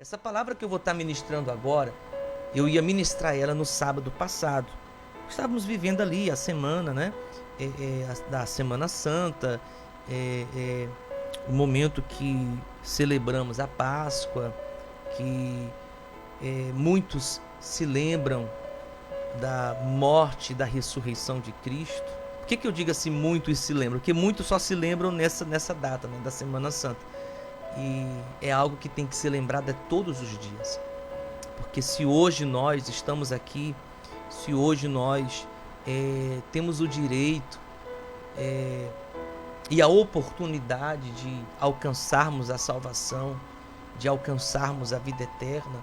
Essa palavra que eu vou estar ministrando agora, eu ia ministrar ela no sábado passado. Estávamos vivendo ali a semana, né? Da Semana Santa, o momento que celebramos a Páscoa, que muitos se lembram da morte e da ressurreição de Cristo. Por que eu digo assim, muitos se lembram? Porque muitos só se lembram nessa data, né, da Semana Santa. E é algo que tem que ser lembrado todos os dias. Porque se hoje nós estamos aqui, se hoje nós temos o direito e a oportunidade de alcançarmos a salvação, de alcançarmos a vida eterna,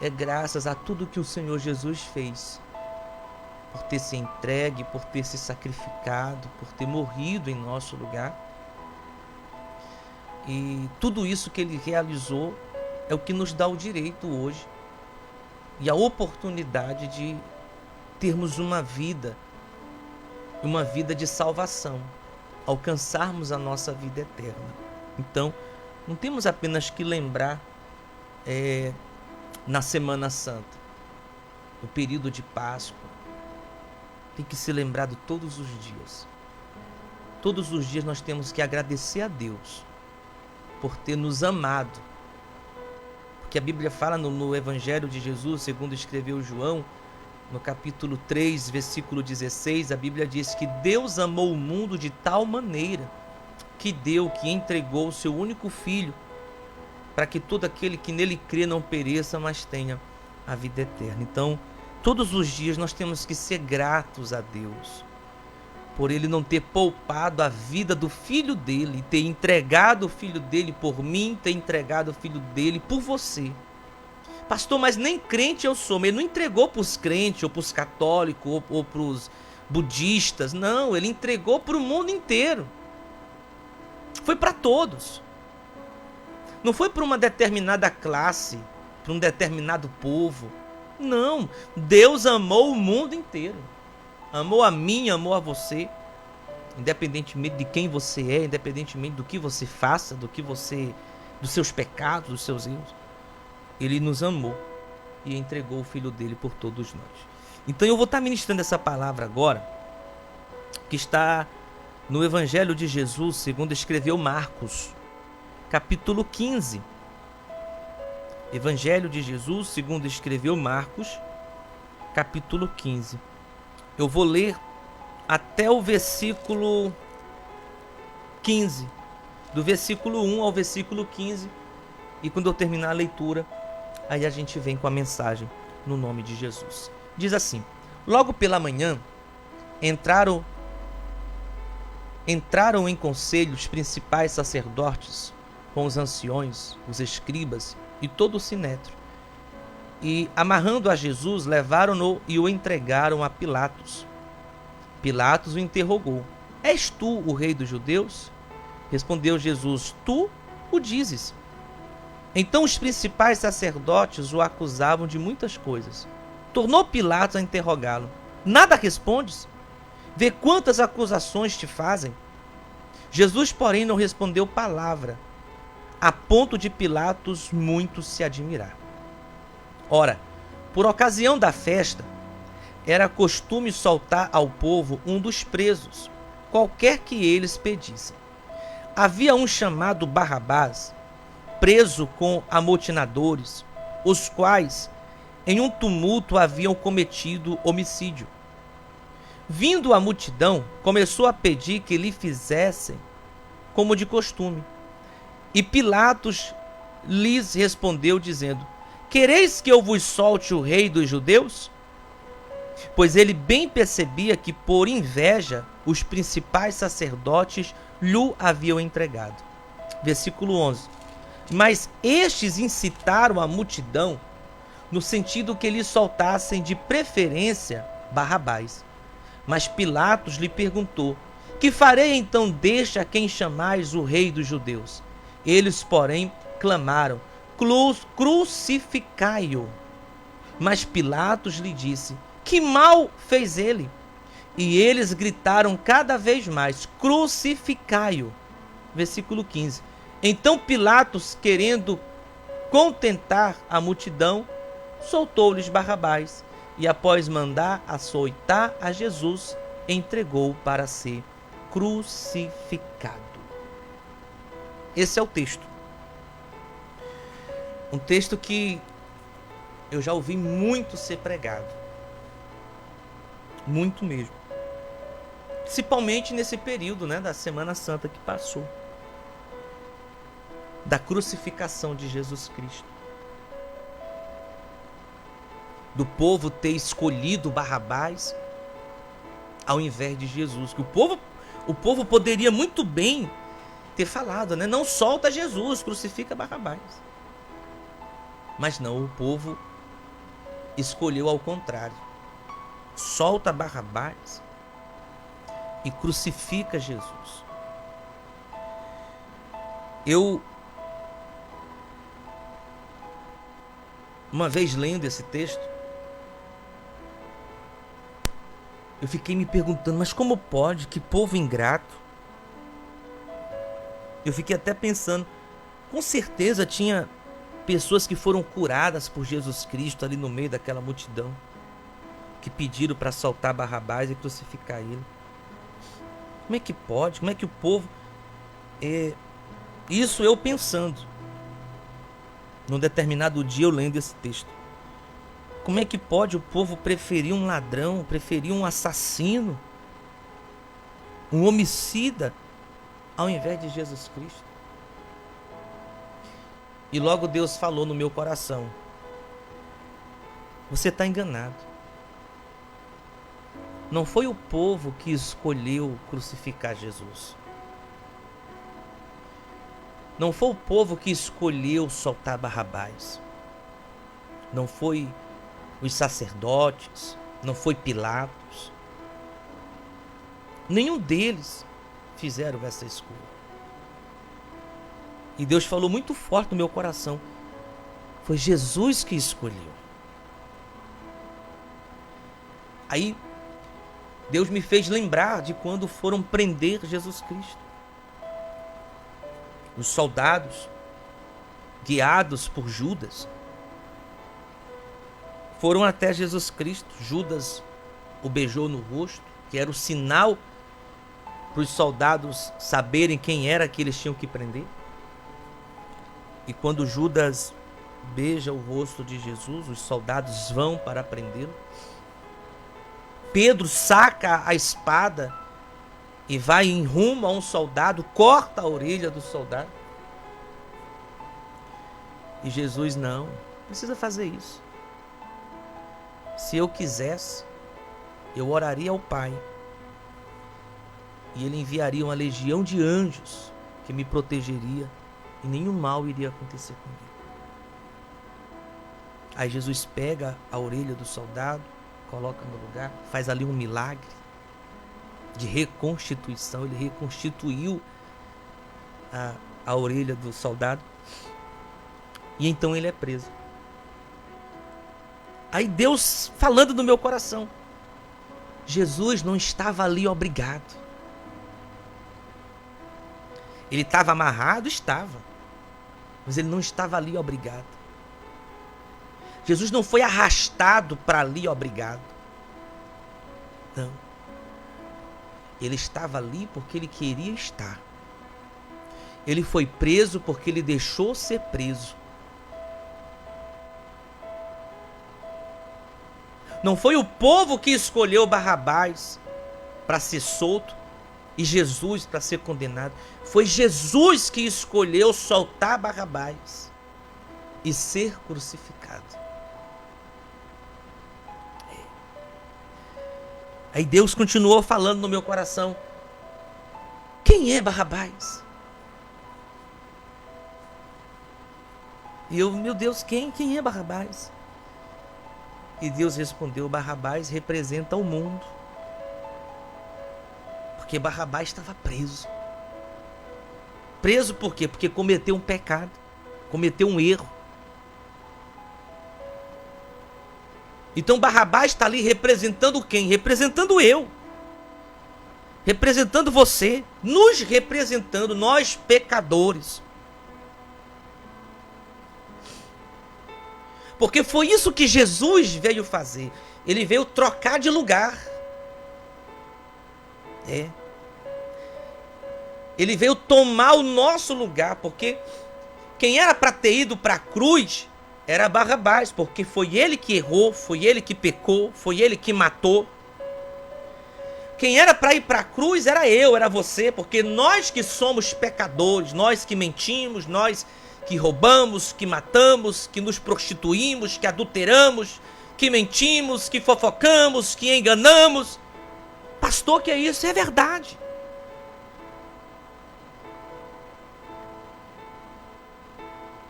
é graças a tudo que o Senhor Jesus fez. Por ter se entregue, por ter se sacrificado, por ter morrido em nosso lugar. E tudo isso que ele realizou é o que nos dá o direito hoje e a oportunidade de termos uma vida de salvação, alcançarmos a nossa vida eterna. Então, não temos apenas que lembrar na Semana Santa, no período de Páscoa, tem que ser lembrado todos os dias. Todos os dias nós temos que agradecer a Deus por ter nos amado. Porque a Bíblia fala no Evangelho de Jesus, segundo escreveu João, no capítulo 3, versículo 16, a Bíblia diz que Deus amou o mundo de tal maneira que entregou o seu único Filho, para que todo aquele que nele crê não pereça, mas tenha a vida eterna. Então, todos os dias nós temos que ser gratos a Deus por ele não ter poupado a vida do filho dele, ter entregado o filho dele por mim, ter entregado o filho dele por você. Pastor, mas nem crente eu sou. Ele não entregou para os crentes, ou para os católicos, ou para os budistas. Não, ele entregou para o mundo inteiro. Foi para todos. Não foi para uma determinada classe, para um determinado povo. Não, Deus amou o mundo inteiro. Amou a mim, amou a você. Independentemente de quem você é, independentemente do que você faça, dos seus pecados, dos seus erros. Ele nos amou e entregou o Filho dele por todos nós. Então eu vou estar ministrando essa palavra agora, que está no Evangelho de Jesus, segundo escreveu Marcos, capítulo 15. Evangelho de Jesus, segundo escreveu Marcos, capítulo 15. Eu vou ler até o versículo 15, do versículo 1 ao versículo 15, e quando eu terminar a leitura, aí a gente vem com a mensagem no nome de Jesus. Diz assim: logo pela manhã, entraram em conselho os principais sacerdotes com os anciões, os escribas e todo o sinédrio. E, amarrando a Jesus, levaram-no e o entregaram a Pilatos. Pilatos o interrogou: és tu o rei dos judeus? Respondeu Jesus: tu o dizes. Então os principais sacerdotes o acusavam de muitas coisas. Tornou Pilatos a interrogá-lo: nada respondes? Vê quantas acusações te fazem. Jesus, porém, não respondeu palavra, a ponto de Pilatos muito se admirar. Ora, por ocasião da festa, era costume soltar ao povo um dos presos, qualquer que eles pedissem. Havia um chamado Barrabás, preso com amotinadores, os quais, em um tumulto, haviam cometido homicídio. Vindo a multidão, começou a pedir que lhe fizessem como de costume. E Pilatos lhes respondeu, dizendo: quereis que eu vos solte o rei dos judeus? Pois ele bem percebia que, por inveja, os principais sacerdotes lhe haviam entregado. Versículo 11. Mas estes incitaram a multidão, no sentido que lhe soltassem de preferência Barrabás. Mas Pilatos lhe perguntou: que farei então deste a quem chamais o rei dos judeus? Eles, porém, clamaram: crucificai-o. Mas Pilatos lhe disse: que mal fez ele? E eles gritaram cada vez mais: crucificai-o. Versículo 15. Então Pilatos, querendo contentar a multidão, soltou-lhes Barrabás e, após mandar açoitar a Jesus, entregou para ser crucificado. Esse é o texto. Um texto que eu já ouvi muito ser pregado. Muito mesmo. Principalmente nesse período, da Semana Santa que passou. Da crucificação de Jesus Cristo. Do povo ter escolhido Barrabás ao invés de Jesus. Que o povo poderia muito bem ter falado, não solta Jesus, crucifica Barrabás. Mas não, o povo escolheu ao contrário. Solta Barrabás e crucifica Jesus. Uma vez lendo esse texto, eu fiquei me perguntando, mas como pode? Que povo ingrato. Eu fiquei até pensando, com certeza tinha pessoas que foram curadas por Jesus Cristo ali no meio daquela multidão, que pediram para soltar Barrabás e crucificar ele. Como é que pode? Como é que o povo... Isso eu pensando. Num determinado dia eu lendo esse texto. Como é que pode o povo preferir um ladrão, preferir um assassino, um homicida, ao invés de Jesus Cristo? E logo Deus falou no meu coração: você está enganado. Não foi o povo que escolheu crucificar Jesus. Não foi o povo que escolheu soltar Barrabás. Não foi os sacerdotes, não foi Pilatos. Nenhum deles fizeram essa escolha. E Deus falou muito forte no meu coração: foi Jesus que escolheu. Aí Deus me fez lembrar de quando foram prender Jesus Cristo. Os soldados, guiados por Judas, foram até Jesus Cristo. Judas o beijou no rosto, que era o sinal para os soldados saberem quem era que eles tinham que prender. E quando Judas beija o rosto de Jesus, os soldados vão para prendê-lo. Pedro saca a espada e vai em rumo a um soldado, corta a orelha do soldado. E Jesus: não precisa fazer isso. Se eu quisesse, eu oraria ao Pai, e Ele enviaria uma legião de anjos que me protegeria, e nenhum mal iria acontecer comigo. Aí Jesus pega a orelha do soldado, coloca no lugar, faz ali um milagre de reconstituição. Ele reconstituiu a orelha do soldado. E então ele é preso. Aí Deus falando no meu coração: Jesus não estava ali obrigado. Ele estava amarrado? Estava. Mas ele não estava ali obrigado. Jesus não foi arrastado para ali obrigado. Não. Ele estava ali porque ele queria estar. Ele foi preso porque ele deixou ser preso. Não foi o povo que escolheu Barrabás para ser solto e Jesus para ser condenado. Foi Jesus que escolheu soltar Barrabás e ser crucificado. Aí Deus continuou falando no meu coração: quem é Barrabás? E eu: meu Deus, quem é Barrabás? E Deus respondeu: Barrabás representa o mundo. Porque Barrabás estava preso. Preso por quê? Porque cometeu um pecado, cometeu um erro. Então Barrabás está ali representando quem? Representando eu. Representando você. Nos representando, nós pecadores. Porque foi isso que Jesus veio fazer. Ele veio trocar de lugar. Ele veio tomar o nosso lugar, porque quem era para ter ido para a cruz era Barrabás, porque foi ele que errou, foi ele que pecou, foi ele que matou. Quem era para ir para a cruz era eu, era você, porque nós que somos pecadores, nós que mentimos, nós que roubamos, que matamos, que nos prostituímos, que adulteramos, que mentimos, que fofocamos, que enganamos. Pastor, que é isso? É verdade.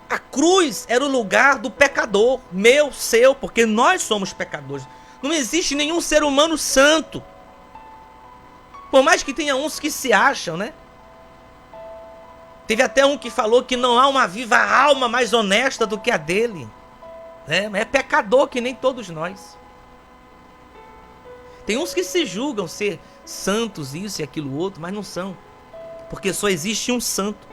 A cruz era o lugar do pecador, meu, seu, porque nós somos pecadores. Não existe nenhum ser humano santo. Por mais que tenha uns que se acham, né? Teve até um que falou que não há uma viva alma mais honesta do que a dele. É pecador que nem todos nós. Tem uns que se julgam ser santos, isso e aquilo outro, mas não são. Porque só existe um santo.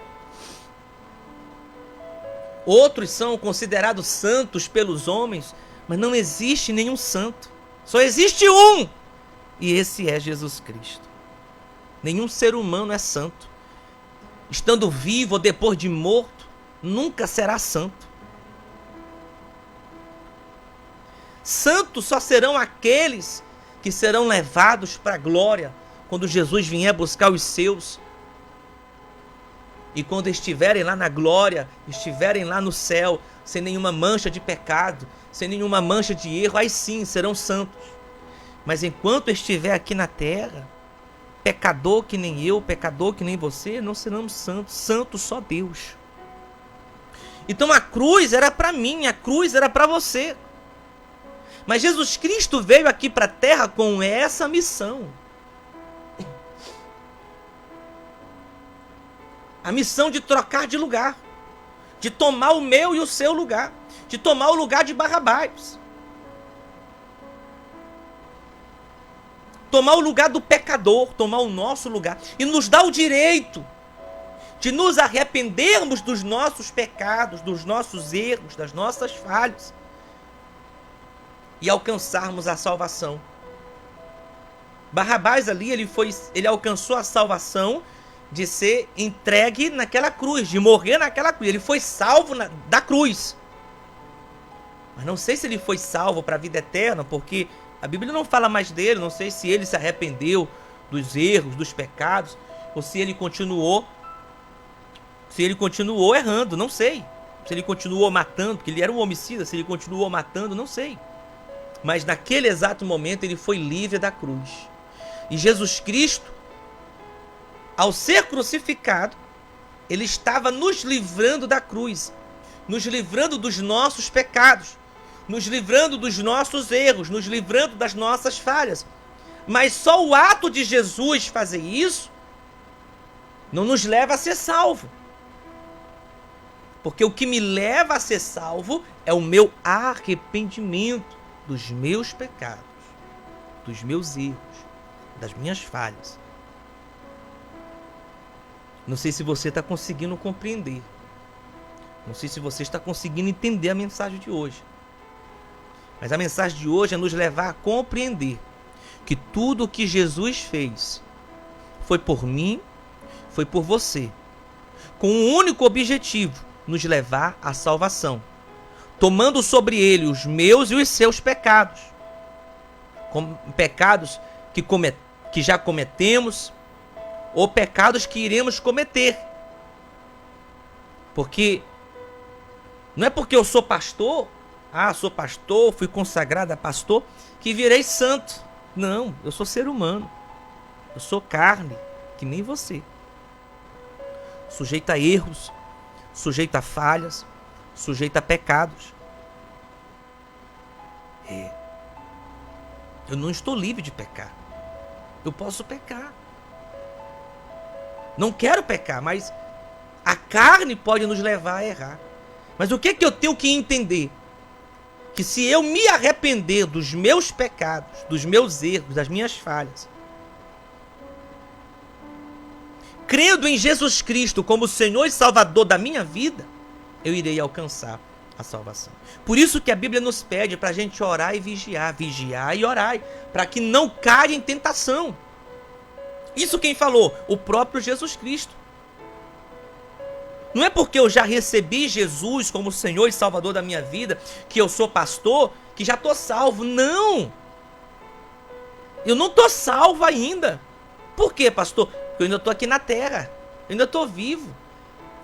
Outros são considerados santos pelos homens, mas não existe nenhum santo. Só existe um. E esse é Jesus Cristo. Nenhum ser humano é santo. Estando vivo ou depois de morto, nunca será santo. Santos só serão aqueles que serão levados para a glória quando Jesus vier buscar os seus. E quando estiverem lá na glória, estiverem lá no céu, sem nenhuma mancha de pecado, sem nenhuma mancha de erro, aí sim serão santos. Mas enquanto estiver aqui na terra, pecador que nem eu, pecador que nem você, não seremos santos. Santo só Deus. Então a cruz era para mim, a cruz era para você. Mas Jesus Cristo veio aqui para a terra com essa missão. A missão de trocar de lugar. De tomar o meu e o seu lugar. De tomar o lugar de Barrabás. Tomar o lugar do pecador, tomar o nosso lugar. E nos dá o direito de nos arrependermos dos nossos pecados, dos nossos erros, das nossas falhas. E alcançarmos a salvação. Barrabás ali, ele alcançou a salvação de ser entregue naquela cruz, de morrer naquela cruz. Ele foi salvo da cruz. Mas não sei se ele foi salvo para a vida eterna, porque a Bíblia não fala mais dele. Não sei se ele se arrependeu dos erros, dos pecados, ou se ele continuou errando, não sei. Se ele continuou matando, porque ele era um homicida, se ele continuou matando, não sei. Mas naquele exato momento ele foi livre da cruz. E Jesus Cristo, ao ser crucificado, ele estava nos livrando da cruz, nos livrando dos nossos pecados, nos livrando dos nossos erros, nos livrando das nossas falhas. Mas só o ato de Jesus fazer isso não nos leva a ser salvo. Porque o que me leva a ser salvo é o meu arrependimento dos meus pecados, dos meus erros, das minhas falhas. Não sei se você está conseguindo compreender. Não sei se você está conseguindo entender a mensagem de hoje. Mas a mensagem de hoje é nos levar a compreender que tudo o que Jesus fez foi por mim, foi por você, com um único objetivo: nos levar à salvação, tomando sobre ele os meus e os seus pecados, pecados que já cometemos, ou pecados que iremos cometer. Porque não é porque eu sou pastor, sou pastor, fui consagrado a pastor, que virei santo. Não, eu sou ser humano. Eu sou carne, que nem você. Sujeito a erros, sujeito a falhas, sujeito a pecados. Eu não estou livre de pecar. Eu posso pecar. Não quero pecar, mas a carne pode nos levar a errar. Mas o que eu tenho que entender? Que se eu me arrepender dos meus pecados, dos meus erros, das minhas falhas, crendo em Jesus Cristo como Senhor e Salvador da minha vida, eu irei alcançar a salvação. Por isso que a Bíblia nos pede para a gente orar e vigiar, vigiar e orar, para que não caia em tentação. Isso quem falou? O próprio Jesus Cristo. Não é porque eu já recebi Jesus como Senhor e Salvador da minha vida, que eu sou pastor, que já estou salvo. Não! Eu não estou salvo ainda. Por quê, pastor? Porque eu ainda estou aqui na terra. Eu ainda estou vivo.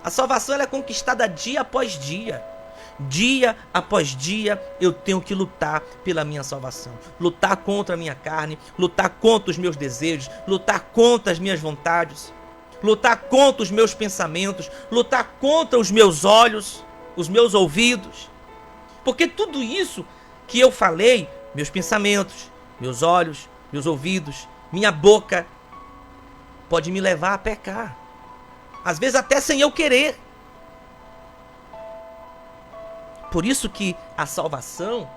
A salvação ela é conquistada dia após dia. Dia após dia eu tenho que lutar pela minha salvação. Lutar contra a minha carne, lutar contra os meus desejos, lutar contra as minhas vontades, lutar contra os meus pensamentos, lutar contra os meus olhos, os meus ouvidos. Porque tudo isso que eu falei, meus pensamentos, meus olhos, meus ouvidos, minha boca, pode me levar a pecar. Às vezes até sem eu querer. Por isso que a salvação,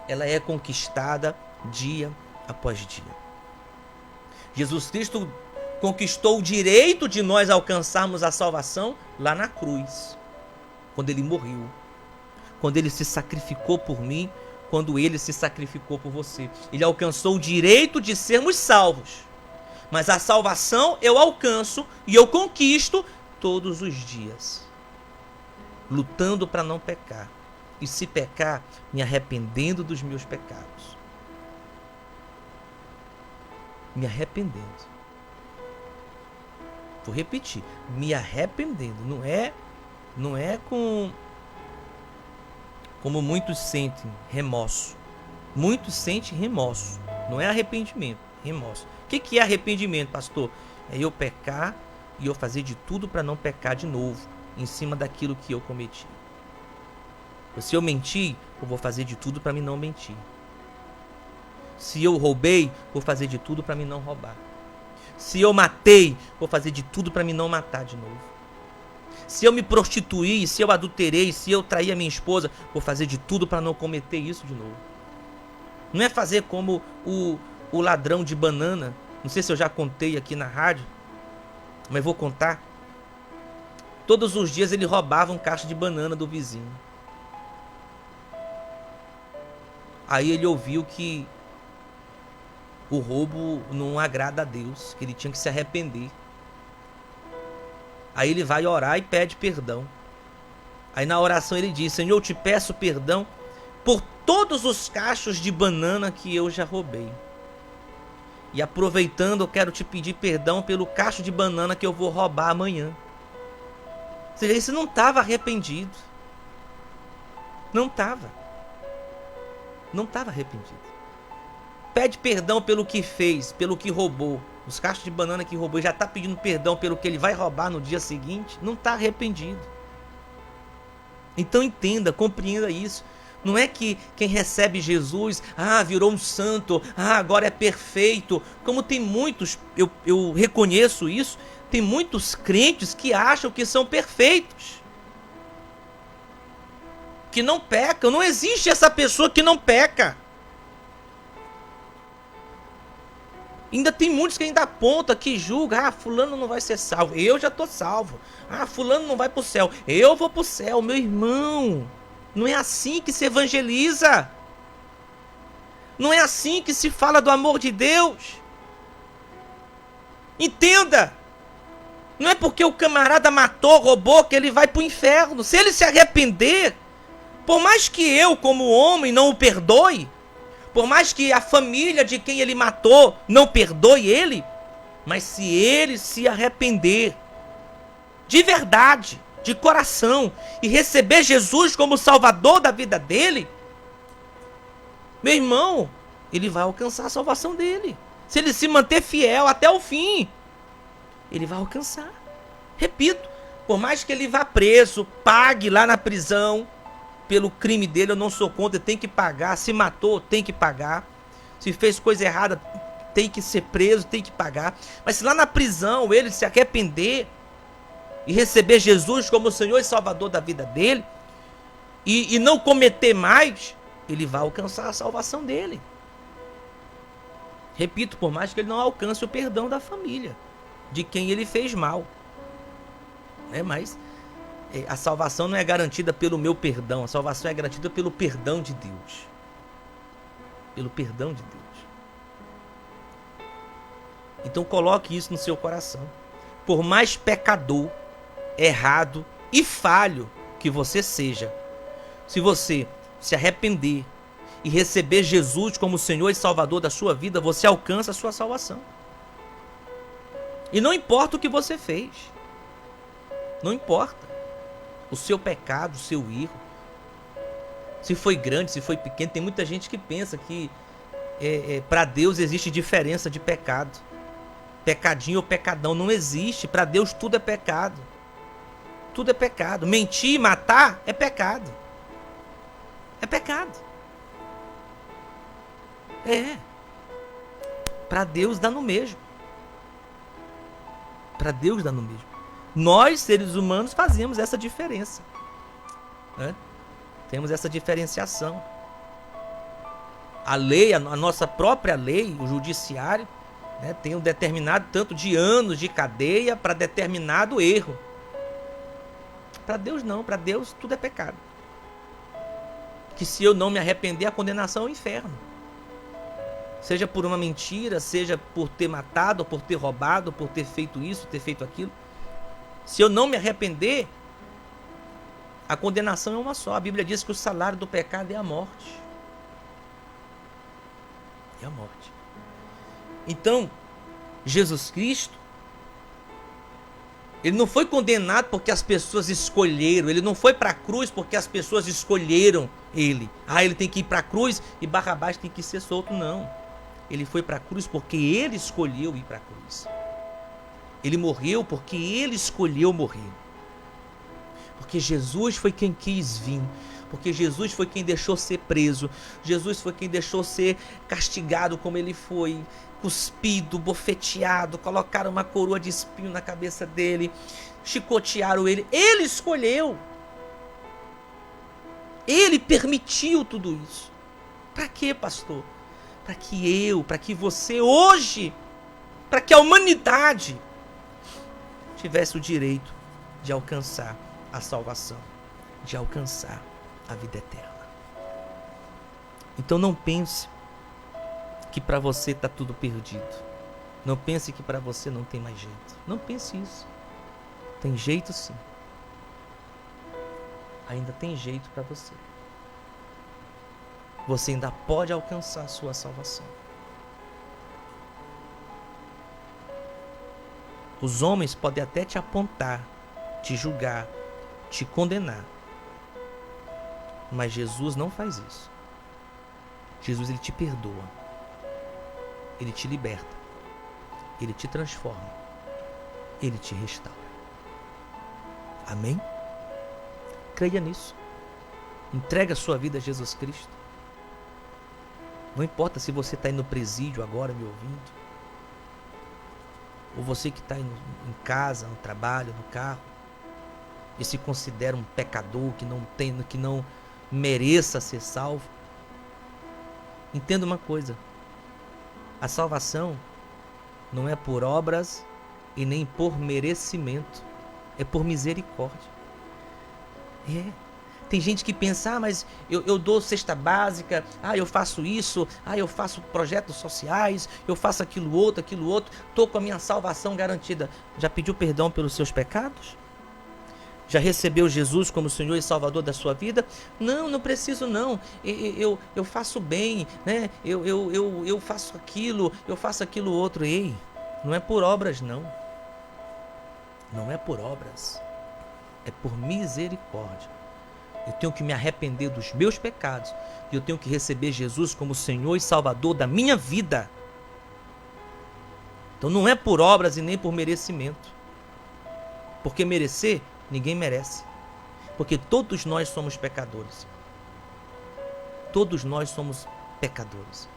ela é conquistada dia após dia. Jesus Cristo conquistou o direito de nós alcançarmos a salvação lá na cruz, quando ele morreu, quando ele se sacrificou por mim, quando ele se sacrificou por você. Ele alcançou o direito de sermos salvos. Mas a salvação eu alcanço e eu conquisto todos os dias, lutando para não pecar. E se pecar, me arrependendo dos meus pecados. Me arrependendo. Vou repetir, me arrependendo. Não é como muitos sentem, remorso. Muitos sentem remorso. Não é arrependimento, remorso. O que é arrependimento, pastor? É eu pecar e eu fazer de tudo para não pecar de novo em cima daquilo que eu cometi. Se eu menti, eu vou fazer de tudo para mim não mentir. Se eu roubei, vou fazer de tudo para mim não roubar. Se eu matei, vou fazer de tudo para mim não matar de novo. Se eu me prostituí, se eu adulterei, se eu traí a minha esposa, vou fazer de tudo para não cometer isso de novo. Não é fazer como o ladrão de banana. Não sei se eu já contei aqui na rádio, mas vou contar. Todos os dias ele roubava um cacho de banana do vizinho. Aí ele ouviu que o roubo não agrada a Deus, que ele tinha que se arrepender. Aí ele vai orar e pede perdão. Aí na oração ele diz: Senhor, eu te peço perdão por todos os cachos de banana que eu já roubei. E aproveitando, eu quero te pedir perdão pelo cacho de banana que eu vou roubar amanhã. Ou seja, ele não estava arrependido. Não estava. Não estava arrependido. Pede perdão pelo que fez, pelo que roubou. Os cachos de banana que roubou, já está pedindo perdão pelo que ele vai roubar no dia seguinte. Não está arrependido. Então entenda, compreenda isso. Não é que quem recebe Jesus, virou um santo, agora é perfeito. Como tem muitos, eu reconheço isso, tem muitos crentes que acham que são perfeitos, que não pecam. Não existe essa pessoa que não peca. Ainda tem muitos que ainda apontam, que julgam, fulano não vai ser salvo, eu já estou salvo. Fulano não vai para o céu, eu vou para o céu. Meu irmão, não é assim que se evangeliza. Não é assim que se fala do amor de Deus. Entenda. Não é porque o camarada matou, roubou, que ele vai para o inferno. Se ele se arrepender, por mais que eu, como homem, não o perdoe, por mais que a família de quem ele matou não perdoe ele, mas se ele se arrepender de verdade, de coração, e receber Jesus como Salvador da vida dele, meu irmão, ele vai alcançar a salvação dele. Se ele se manter fiel até o fim, ele vai alcançar. Repito, por mais que ele vá preso, pague lá na prisão pelo crime dele, eu não sou contra, tem que pagar. Se matou, tem que pagar. Se fez coisa errada, tem que ser preso, tem que pagar. Mas se lá na prisão ele se arrepender e receber Jesus como o Senhor e Salvador da vida dele, e não cometer mais, ele vai alcançar a salvação dele. Repito, por mais que ele não alcance o perdão da família de quem ele fez mal, mas A salvação não é garantida pelo meu perdão, a salvação é garantida pelo perdão de Deus. Pelo perdão de Deus. Então coloque isso no seu coração. Por mais pecador, errado e falho que você seja, se você se arrepender e receber Jesus como Senhor e Salvador da sua vida, você alcança a sua salvação. E não importa o que você fez. Não importa. O seu pecado, o seu erro. Se foi grande, se foi pequeno. Tem muita gente que pensa que para Deus existe diferença de pecado. Pecadinho ou pecadão. Não existe. Para Deus tudo é pecado. Tudo é pecado. Mentir e matar é pecado. É pecado. Para Deus dá no mesmo. Para Deus dá no mesmo. Nós, seres humanos, fazemos essa diferença. Né? Temos essa diferenciação. A lei, a nossa própria lei, o judiciário, né, tem um determinado tanto de anos de cadeia para determinado erro. Para Deus não, para Deus tudo é pecado. Que se eu não me arrepender, a condenação é o inferno. Seja por uma mentira, seja por ter matado, por ter roubado, por ter feito isso, ter feito aquilo. Se eu não me arrepender, a condenação é uma só. A Bíblia diz que o salário do pecado é a morte. É a morte. Então, Jesus Cristo, ele não foi condenado porque as pessoas escolheram. Ele não foi para a cruz porque as pessoas escolheram ele. Ele tem que ir para a cruz e Barrabás tem que ser solto. Não. Ele foi para a cruz porque ele escolheu ir para a cruz. Ele morreu porque ele escolheu morrer. Porque Jesus foi quem quis vir. Porque Jesus foi quem deixou ser preso. Jesus foi quem deixou ser castigado como ele foi. Cuspido, bofeteado, colocaram uma coroa de espinho na cabeça dele. Chicotearam ele. Ele escolheu. Ele permitiu tudo isso. Para quê, pastor? Para que eu, para que você hoje, para que a humanidade tivesse o direito de alcançar a salvação, de alcançar a vida eterna. Então não pense que para você está tudo perdido. Não pense que para você não tem mais jeito. Não pense isso. Tem jeito sim. Ainda tem jeito para você. Você ainda pode alcançar a sua salvação. Os homens podem até te apontar, te julgar, te condenar. Mas Jesus não faz isso. Jesus, ele te perdoa. Ele te liberta. Ele te transforma. Ele te restaura. Amém? Creia nisso. Entrega a sua vida a Jesus Cristo. Não importa se você está aí no presídio agora me ouvindo, ou você que está em casa, no trabalho, no carro, e se considera um pecador que não mereça ser salvo. Entenda uma coisa: a salvação não é por obras e nem por merecimento, é por misericórdia. Tem gente que pensa, mas eu dou cesta básica, eu faço isso, eu faço projetos sociais, eu faço aquilo outro, estou com a minha salvação garantida. Já pediu perdão pelos seus pecados? Já recebeu Jesus como Senhor e Salvador da sua vida? Não preciso não, eu faço bem, né? eu faço aquilo outro. Ei, não é por obras não. Não é por obras, é por misericórdia. Eu tenho que me arrepender dos meus pecados. E eu tenho que receber Jesus como Senhor e Salvador da minha vida. Então não é por obras e nem por merecimento. Porque merecer, ninguém merece. Porque todos nós somos pecadores. Todos nós somos pecadores.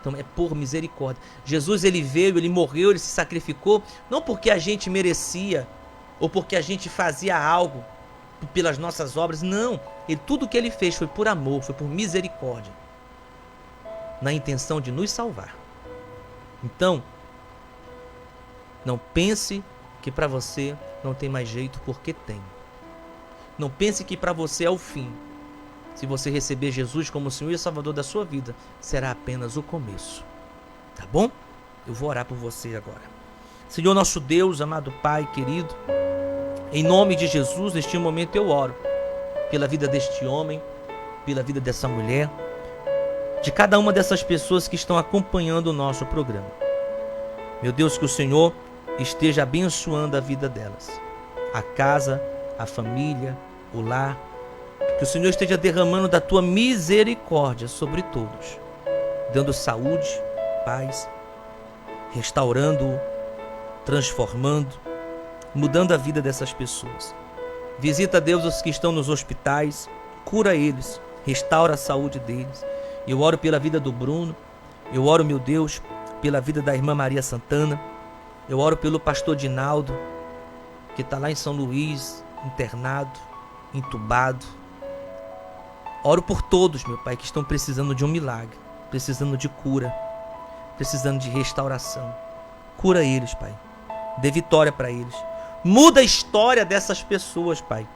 Então é por misericórdia. Jesus, ele veio, ele morreu, ele se sacrificou. Não porque a gente merecia. Ou porque a gente fazia algo pelas nossas obras, não. Tudo que ele fez foi por amor, foi por misericórdia, na intenção de nos salvar. Então, não pense que para você não tem mais jeito, porque tem. Não pense que para você é o fim. Se você receber Jesus como Senhor e Salvador da sua vida, será apenas o começo. Tá bom? Eu vou orar por você agora. Senhor nosso Deus, amado Pai, querido, em nome de Jesus, neste momento eu oro pela vida deste homem, pela vida dessa mulher, de cada uma dessas pessoas que estão acompanhando o nosso programa. Meu Deus, que o Senhor esteja abençoando a vida delas, a casa, a família, o lar, que o Senhor esteja derramando da tua misericórdia sobre todos, dando saúde, paz, restaurando, transformando, mudando a vida dessas pessoas. Visita, Deus, os que estão nos hospitais, cura eles, restaura a saúde deles. Eu oro pela vida do Bruno, eu oro, meu Deus, pela vida da irmã Maria Santana, eu oro pelo pastor Dinaldo, que está lá em São Luís, internado, entubado. Oro por todos, meu Pai, que estão precisando de um milagre, precisando de cura, precisando de restauração. Cura eles, Pai. Dê vitória para eles. Muda a história dessas pessoas, Pai.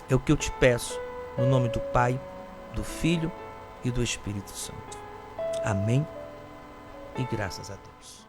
É o que eu te peço, no nome do Pai, do Filho e do Espírito Santo. Amém. E graças a Deus.